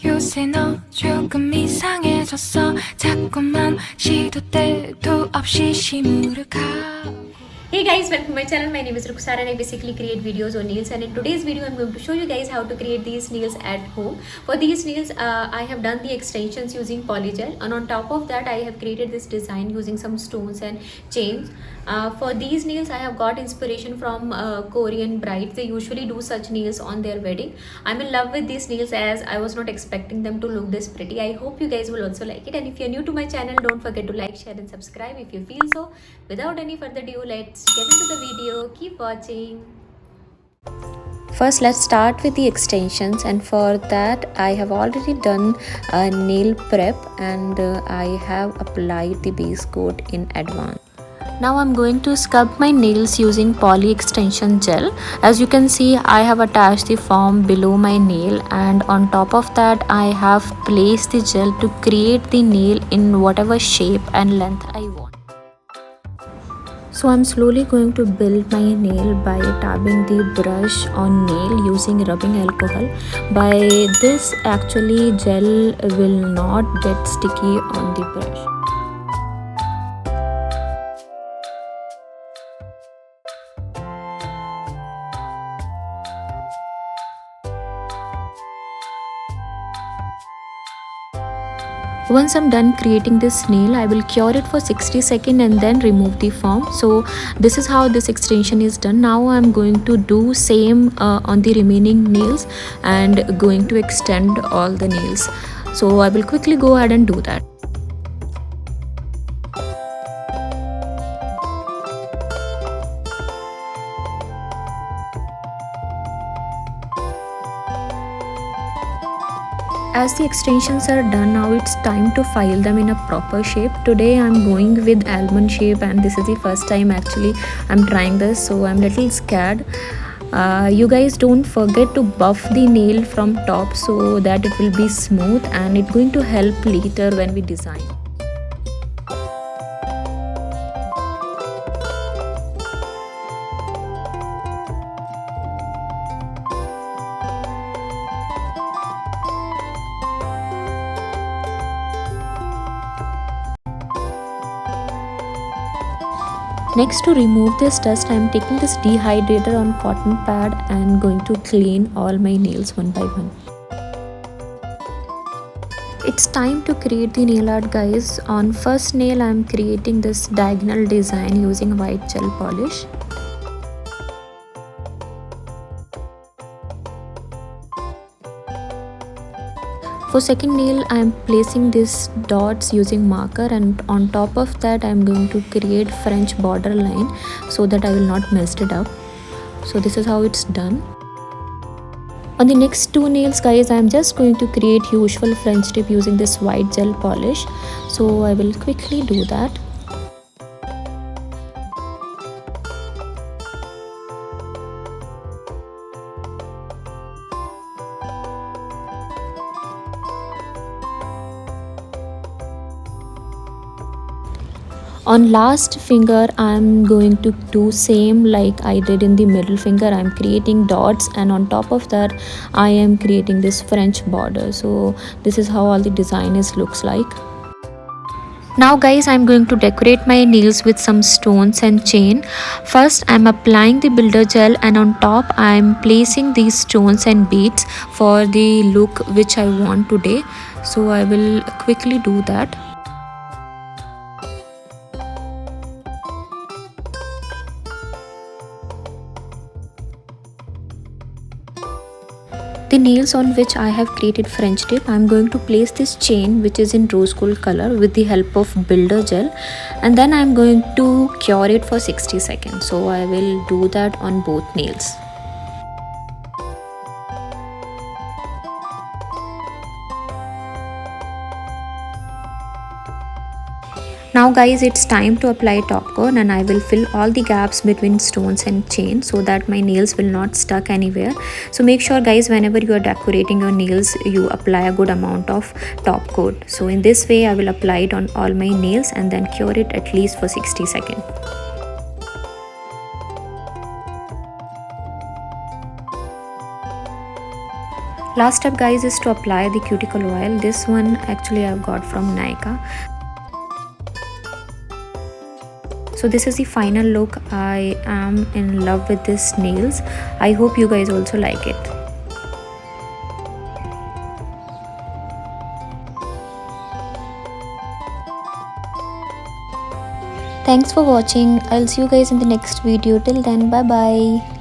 요새 너 조금 이상해졌어 자꾸만 시도 때도 없이 시무룩하고. Hey guys, welcome to my channel. My name is Rukhsar and I basically create videos on nails, and in today's video I'm going to show you guys how to create these nails at home. For these nails I have done the extensions using polygel, and on top of that I have created this design using some stones and chains. For these nails I have got inspiration from Korean brides. They usually do such nails on their wedding. I'm in love with these nails as I was not expecting them to look this pretty. I hope you guys will also like it, and if you're new to my channel, don't forget to like, share and subscribe if you feel so. Without any further ado, let's get into the video. Keep watching. First, let's start with the extensions, and for that I have already done a nail prep, and I have applied the base coat in advance. Now I'm going to scrub my nails using poly extension gel. As you can see, I have attached the foam below my nail, and on top of that I have placed the gel to create the nail in whatever shape and length I want. So I'm slowly going to build my nail by tapping the brush on nail using rubbing alcohol. By this, actually gel will not get sticky on the brush. Once I'm done creating this nail, I will cure it for 60 seconds and then remove the foam. So this is how this extension is done. Now I'm going to do same on the remaining nails and going to extend all the nails. So I will quickly go ahead and do that. As the extensions are done, now it's time to file them in a proper shape. Today I'm going with almond shape, and this is the first time actually I'm trying this, so I'm little scared. You guys don't forget to buff the nail from top so that it will be smooth, and it's going to help later when we design. Next, to remove this dust, I am taking this dehydrator on cotton pad and going to clean all my nails one by one. It's time to create the nail art, guys. On first nail, I am creating this diagonal design using white gel polish. For second nail, I am placing these dots using marker, and on top of that I am going to create French border line so that I will not mess it up. So this is how it's done. On the next two nails, guys, I am just going to create usual French tip using this white gel polish. So I will quickly do that. On last finger, I am going to do same like I did in the middle finger. I am creating dots, and on top of that I am creating this French border. So this is how all the design looks like. Now guys, I am going to decorate my nails with some stones and chain. First I am applying the builder gel, and on top I am placing these stones and beads for the look which I want today. So I will quickly do that. The nails on which I have created French tip, I am going to place this chain which is in rose gold color with the help of builder gel, and then I am going to cure it for 60 seconds. So I will do that on both nails. Now guys, it's time to apply top coat, and I will fill all the gaps between stones and chain so that my nails will not stuck anywhere. So make sure guys, whenever you are decorating your nails, you apply a good amount of top coat. So in this way I will apply it on all my nails and then cure it at least for 60 seconds. Last step guys is to apply the cuticle oil. This one actually I've got from Nykaa. So this is the final look. I am in love with these nails. I hope you guys also like it. Thanks for watching. I'll see you guys in the next video. Till then, bye bye.